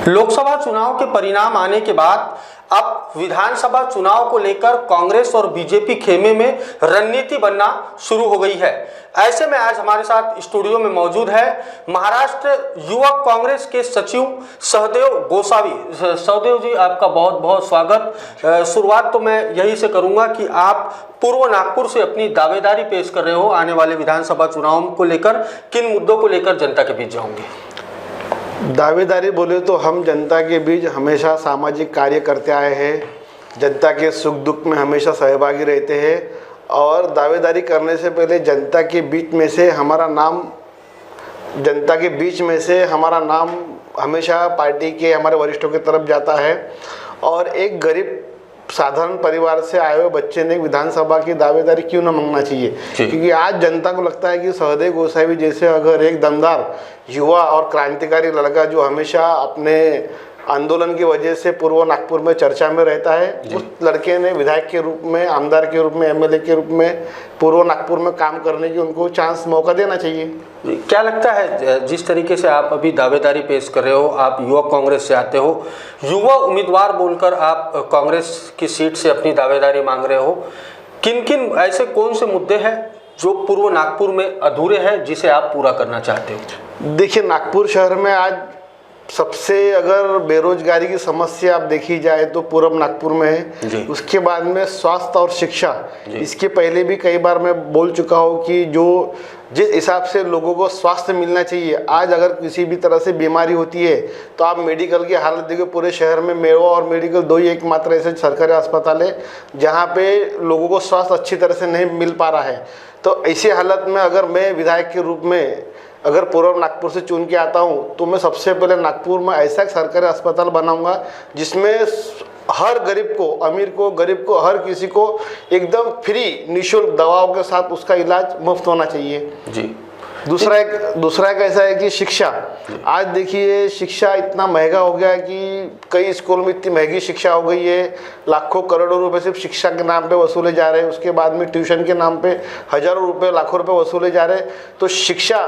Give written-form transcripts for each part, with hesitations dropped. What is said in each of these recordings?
लोकसभा चुनाव के परिणाम आने के बाद अब विधानसभा चुनाव को लेकर कांग्रेस और बीजेपी खेमे में रणनीति बनना शुरू हो गई है। ऐसे में आज हमारे साथ स्टूडियो में मौजूद है महाराष्ट्र युवक कांग्रेस के सचिव सहदेव गोसावी। सहदेव जी, आपका बहुत बहुत स्वागत। शुरुआत तो मैं यही से करूंगा कि आप पूर्व नागपुर से अपनी दावेदारी पेश कर रहे हो, आने वाले विधानसभा चुनाव को लेकर किन मुद्दों को लेकर जनता के बीच जाओगे? दावेदारी बोले तो हम जनता के बीच हमेशा सामाजिक कार्य करते आए हैं, जनता के सुख दुख में हमेशा सहभागी रहते हैं और दावेदारी करने से पहले जनता के बीच में से हमारा नाम हमेशा पार्टी के हमारे वरिष्ठों की तरफ जाता है। और एक गरीब साधारण परिवार से आए हुए बच्चे ने विधानसभा की दावेदारी क्यों न मांगना चाहिए, क्योंकि आज जनता को लगता है कि सहदेव गोसावी जैसे अगर एक दमदार युवा और क्रांतिकारी लड़का जो हमेशा अपने आंदोलन की वजह से पूर्व नागपुर में चर्चा में रहता है, उस लड़के ने विधायक के रूप में, आमदार के रूप में, एमएलए के रूप में पूर्व नागपुर में काम करने की उनको चांस मौका देना चाहिए। क्या लगता है, जिस तरीके से आप अभी दावेदारी पेश कर रहे हो, आप युवक कांग्रेस से आते हो, युवा उम्मीदवार बोलकर आप कांग्रेस की सीट से अपनी दावेदारी मांग रहे हो, किन किन ऐसे कौन से मुद्दे हैं जो पूर्व नागपुर में अधूरे हैं जिसे आप पूरा करना चाहते हो? देखिए, नागपुर शहर में आज सबसे अगर बेरोजगारी की समस्या आप देखी जाए तो पूर्व नागपुर में है। उसके बाद में स्वास्थ्य और शिक्षा, इसके पहले भी कई बार मैं बोल चुका हूँ कि जो जिस हिसाब से लोगों को स्वास्थ्य मिलना चाहिए, आज अगर किसी भी तरह से बीमारी होती है तो आप मेडिकल की हालत देखो, पूरे शहर में मेवा और मेडिकल दो ही एकमात्र ऐसे सरकारी अस्पताल है जहाँ पे लोगों को स्वास्थ्य अच्छी तरह से नहीं मिल पा रहा है। तो ऐसी हालत में अगर मैं विधायक के रूप में अगर पूर्व नागपुर से चुन के आता हूँ तो मैं सबसे पहले नागपुर में ऐसा एक सरकारी अस्पताल बनाऊंगा जिसमें हर गरीब को, अमीर को, गरीब को, हर किसी को एकदम फ्री निःशुल्क दवाओं के साथ उसका इलाज मुफ्त होना चाहिए। जी। दूसरा एक ऐसा है कि शिक्षा, आज देखिए शिक्षा इतना महंगा हो गया है कि कई स्कूल में इतनी महंगी शिक्षा हो गई है, लाखों करोड़ों रुपए सिर्फ शिक्षा के नाम पे वसूले जा रहे हैं। उसके बाद में ट्यूशन के नाम पे हजारों रुपए, लाखों रुपए वसूले जा रहे हैं। तो शिक्षा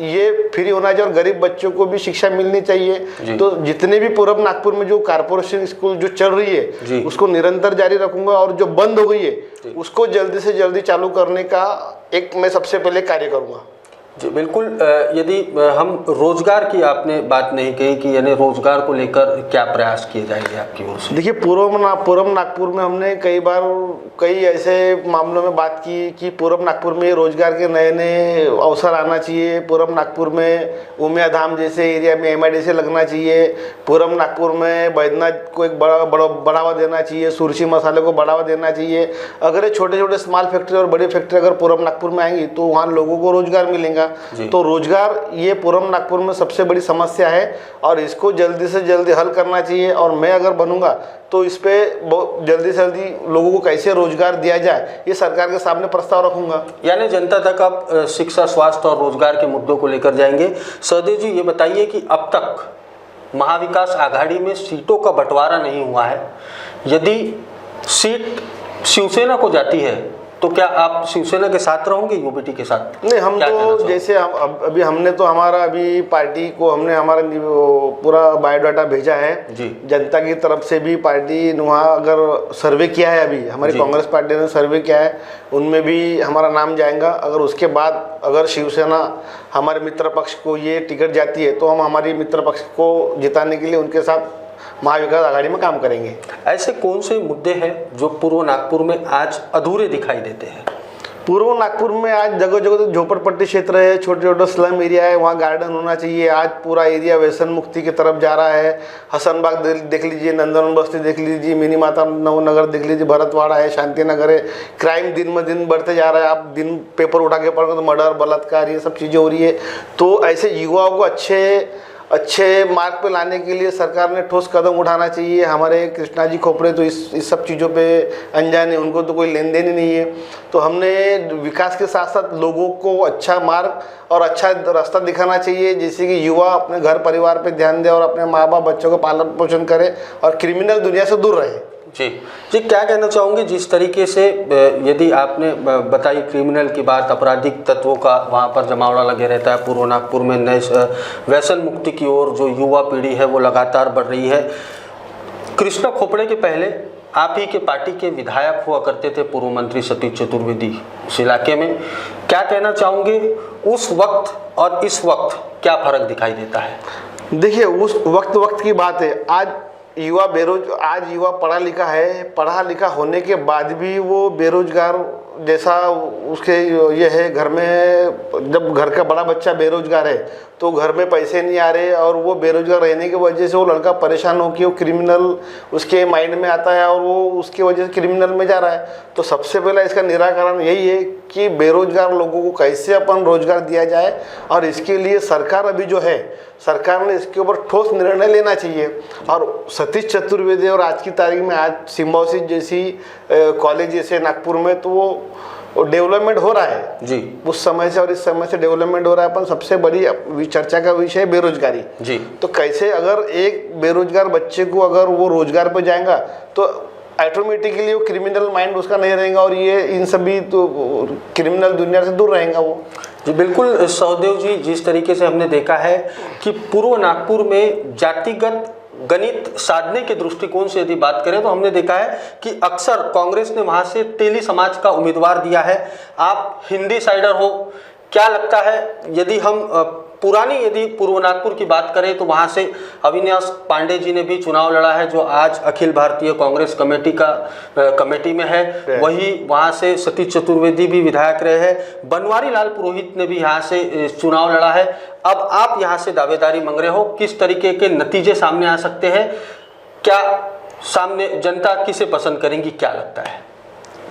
ये फ्री होना चाहिए और गरीब बच्चों को भी शिक्षा मिलनी चाहिए। तो जितने भी पूर्व नागपुर में जो कारपोरेशन स्कूल जो चल रही है उसको निरंतर जारी रखूंगा और जो बंद हो गई है उसको जल्दी से जल्दी चालू करने का एक मैं सबसे पहले कार्य करूंगा। जी बिल्कुल। यदि हम रोजगार की, आपने बात नहीं कही कि यानी रोजगार को लेकर क्या प्रयास किए जाएंगे आपकी ओर से? देखिए, पूर्व नागपुर में हमने कई ऐसे मामलों में बात की कि पूर्व नागपुर में रोजगार के नए नए अवसर आना चाहिए। पूर्व नागपुर में उमिया धाम जैसे एरिया में MIDC लगना चाहिए। पूर्व नागपुर में बैद्यनाथ को एक बढ़ावा देना चाहिए, सुरसी मसाले को बढ़ावा देना चाहिए। अगर ये छोटे छोटे स्मॉल फैक्ट्री और बड़ी फैक्ट्री अगर पूर्व नागपुर में आएंगी तो वहाँ लोगों को रोजगार मिलेगा। तो रोजगार ये पूर्व नागपुर में सबसे बड़ी समस्या है और इसको जल्दी से जल्दी हल करना चाहिए। और मैं अगर बनूंगा तो इस पे जल्दी से जल्दी लोगों को कैसे रोजगार दिया जाए ये सरकार के सामने प्रस्ताव रखूंगा। यानी जनता तक आप शिक्षा, स्वास्थ्य और रोजगार के मुद्दों को लेकर जाएंगे। सहदेव जी, ये बताइए कि अब तक महाविकास आघाड़ी में सीटों का बंटवारा नहीं हुआ है। यदि सीट शिवसेना को जाती है तो क्या आप शिवसेना के साथ रहोगे, यूबीटी के साथ? नहीं, हम तो जैसे अभी हमने तो हमारा अभी पार्टी को हमने हमारा पूरा बायोडाटा भेजा है जनता की तरफ से भी। पार्टी ने वहाँ अगर सर्वे किया है, अभी हमारी कांग्रेस पार्टी ने सर्वे किया है, उनमें भी हमारा नाम जाएगा। अगर उसके बाद अगर शिवसेना हमारे मित्र पक्ष को ये टिकट जाती है तो हम हमारी मित्र पक्ष को जिताने के लिए उनके साथ महाविकास आघाड़ी में काम करेंगे। ऐसे कौन से मुद्दे हैं जो पूर्व नागपुर में आज अधूरे दिखाई देते हैं? पूर्व नागपुर में आज जगह जगह तो झोपड़पट्टी क्षेत्र है, छोटे छोटे स्लम एरिया है, वहाँ गार्डन होना चाहिए। आज पूरा एरिया व्यसन मुक्ति की तरफ जा रहा है। हसनबाग देख लीजिए, नंदनवन बस्ती देख लीजिए, मिनी माता नवनगर देख लीजिए, भरतवाड़ा है, शांति नगर है। क्राइम दिन ब दिन बढ़ते जा रहा है। आप दिन पेपर उठा के पढ़ो तो मर्डर, बलात्कार, ये सब चीज़ें हो रही है। तो ऐसे युवाओं को अच्छे मार्ग पे लाने के लिए सरकार ने ठोस कदम उठाना चाहिए। हमारे कृष्णा जी खोपड़े तो इस सब चीज़ों पे अनजान है, उनको तो कोई लेन देन ही नहीं है। तो हमने विकास के साथ साथ लोगों को अच्छा मार्ग और अच्छा रास्ता दिखाना चाहिए, जैसे कि युवा अपने घर परिवार पे ध्यान दे और अपने माँ बाप बच्चों को पालन पोषण करे और क्रिमिनल दुनिया से दूर रहे। जी जी, क्या कहना चाहूँगे जिस तरीके से यदि आपने बताई क्रिमिनल की बात, आपराधिक तत्वों का वहाँ पर जमावड़ा लगे रहता है, पूर्व नागपुर में नए व्यसन मुक्ति की ओर जो युवा पीढ़ी है वो लगातार बढ़ रही है। कृष्णा खोपड़े के पहले आप ही के पार्टी के विधायक हुआ करते थे पूर्व मंत्री सतीश चतुर्वेदी उस इलाके में, क्या कहना चाहूँगे उस वक्त और इस वक्त क्या फर्क दिखाई देता है? देखिए, उस वक्त की बात है। आज युवा पढ़ा लिखा है, पढ़ा लिखा होने के बाद भी वो बेरोजगार जैसा उसके ये है। घर में जब घर का बड़ा बच्चा बेरोजगार है तो घर में पैसे नहीं आ रहे, और वो बेरोजगार रहने की वजह से वो लड़का परेशान हो कि वो क्रिमिनल उसके माइंड में आता है और वो उसकी वजह से क्रिमिनल में जा रहा है। तो सबसे पहला इसका निराकरण यही है कि बेरोजगार लोगों को कैसे अपन रोजगार दिया जाए, और इसके लिए सरकार अभी जो है, सरकार ने इसके ऊपर ठोस निर्णय लेना चाहिए। और सतीश चतुर्वेदी और आज की तारीख में आज सिम्बायोसिस जैसी कॉलेज जैसे नागपुर में तो वो डेवलपमेंट हो रहा है जी। उस समय से और इस समय से डेवलपमेंट हो रहा है। अपन सबसे बड़ी चर्चा का विषय है बेरोजगारी जी। तो कैसे अगर एक बेरोजगार बच्चे को अगर वो रोजगार पर जाएगा तो ऑटोमेटिकली वो क्रिमिनल माइंड उसका नहीं रहेगा, और ये इन सभी तो क्रिमिनल दुनिया से दूर रहेगा वो। जी बिल्कुल सहदेव जी, जिस तरीके से हमने देखा है कि पूर्व नागपुर में जातिगत गणित साधने के दृष्टिकोण से यदि बात करें तो हमने देखा है कि अक्सर कांग्रेस ने वहां से तेली समाज का उम्मीदवार दिया है। आप हिंदी साइडर हो, क्या लगता है यदि हम यदि पूर्व नागपुर की बात करें तो वहां से अविनाश पांडे जी ने भी चुनाव लड़ा है, जो आज अखिल भारतीय कांग्रेस कमेटी में है। वही वहां से सतीश चतुर्वेदी भी विधायक रहे हैं, बनवारी लाल पुरोहित ने भी यहाँ से चुनाव लड़ा है। अब आप यहाँ से दावेदारी मांग रहे हो, किस तरीके के नतीजे सामने आ सकते हैं? क्या सामने जनता किसे पसंद करेंगी, क्या लगता है?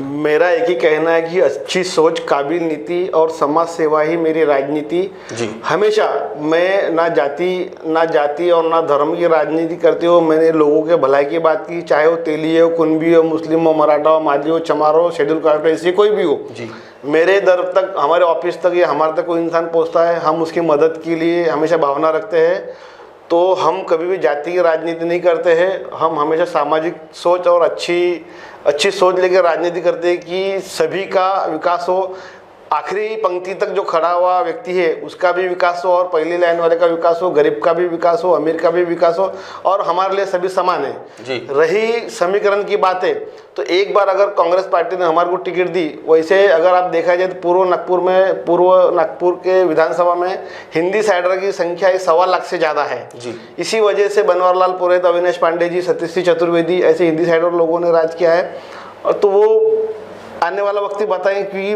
मेरा एक ही कहना है कि अच्छी सोच, काबिल नीति और समाज सेवा ही मेरी राजनीति जी। हमेशा मैं ना जाति और ना धर्म की राजनीति करते हो, मैंने लोगों के भलाई की बात की, चाहे वो तेली हो, कुनबी हो, मुस्लिम हो, मराठा हो, माझी हो, चमार हो, शेड्यूल कास्ट हो, ऐसे कोई भी हो जी। मेरे दर तक, हमारे ऑफिस तक या हमारे तक कोई इंसान पहुँचता है, हम उसकी मदद के लिए हमेशा भावना रखते हैं। तो हम कभी भी जाति की राजनीति नहीं करते हैं, हम हमेशा सामाजिक सोच और अच्छी सोच लेकर राजनीति करते हैं कि सभी का विकास हो, आखिरी पंक्ति तक जो खड़ा हुआ व्यक्ति है उसका भी विकास हो, और पहली लाइन वाले का विकास हो, गरीब का भी विकास हो, अमीर का भी विकास हो, और हमारे लिए सभी समान है जी। रही समीकरण की बात है तो एक बार अगर कांग्रेस पार्टी ने हमारे को टिकट दी, वैसे अगर आप देखा जाए तो पूर्व नागपुर के विधानसभा में हिंदी साइडर की संख्या 1.25 लाख से ज़्यादा है जी। इसी वजह से बनवारी लाल पुरोहित, अविनाश पांडे जी, सतीश चतुर्वेदी ऐसे हिंदी साइडर लोगों ने राज किया है। और तो वो आने वाला वक्त ही बताएं कि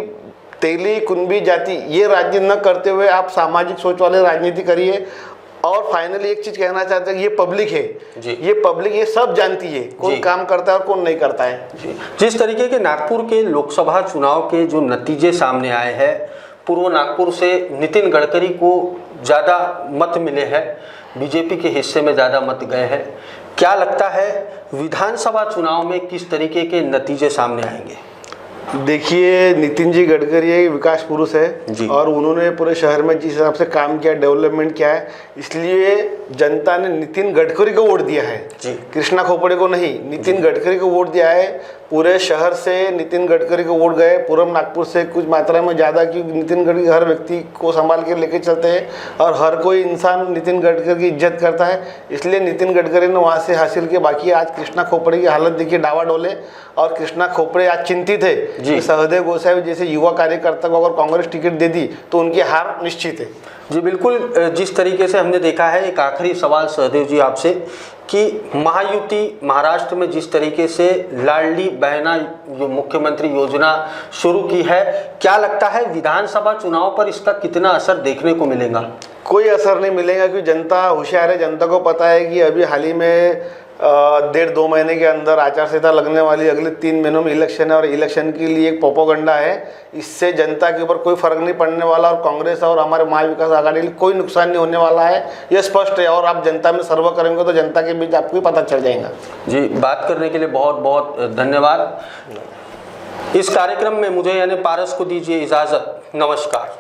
तेली कुनबी जाति ये राजनीति न करते हुए आप सामाजिक सोच वाले राजनीति करिए। और फाइनली एक चीज कहना चाहते हैं, ये पब्लिक है जी। ये पब्लिक ये सब जानती है कौन काम करता है और कौन नहीं करता है जी। जिस तरीके के नागपुर के लोकसभा चुनाव के जो नतीजे सामने आए हैं, पूर्व नागपुर से नितिन गडकरी को ज़्यादा मत मिले हैं, बीजेपी के हिस्से में ज़्यादा मत गए हैं, क्या लगता है विधानसभा चुनाव में किस तरीके के नतीजे सामने आएंगे? देखिए, नितिन जी गडकरी एक विकास पुरुष है और उन्होंने पूरे शहर में जिस हिसाब से काम किया, डेवलपमेंट किया है, इसलिए जनता ने नितिन गडकरी को वोट दिया है जी। कृष्णा खोपड़े को नहीं, नितिन गडकरी को वोट दिया है। पूरे शहर से नितिन गडकरी को वोट गए, पूर्व नागपुर से कुछ मात्रा में ज़्यादा, कि नितिन गडकरी हर व्यक्ति को संभाल के लेके चलते हैं और हर कोई इंसान नितिन गडकरी की इज्जत करता है, इसलिए नितिन गडकरी ने वहाँ से हासिल किया। बाकी आज कृष्णा खोपड़े की हालत देखिए, डावाडोले, और कृष्णा खोपड़े आज चिंतित है कि सहदेव गोसावी जैसे युवा कार्यकर्ता को अगर कांग्रेस टिकट दे दी तो उनकी हार निश्चित है जी। बिल्कुल, जिस तरीके से हमने देखा है, एक आखिरी सवाल सहदेव जी आपसे कि महायुति महाराष्ट्र में जिस तरीके से लाडली बहना मुख्यमंत्री योजना शुरू की है, क्या लगता है विधानसभा चुनाव पर इसका कितना असर देखने को मिलेगा? कोई असर नहीं मिलेगा, क्योंकि जनता होशियार है। जनता को पता है कि अभी हाल ही में 1.5-2 महीने के अंदर आचार संहिता लगने वाली, अगले 3 महीनों में इलेक्शन है और इलेक्शन के लिए एक प्रोपेगेंडा है। इससे जनता के ऊपर कोई फर्क नहीं पड़ने वाला और कांग्रेस और हमारे महाविकास आघाड़ी के लिए कोई नुकसान नहीं होने वाला है, ये स्पष्ट है। और आप जनता में सर्वे करेंगे तो जनता के बीच आपको पता चल जाएगा जी। बात करने के लिए बहुत बहुत धन्यवाद। इस कार्यक्रम में मुझे यानी पारस को दीजिए इजाज़त। नमस्कार।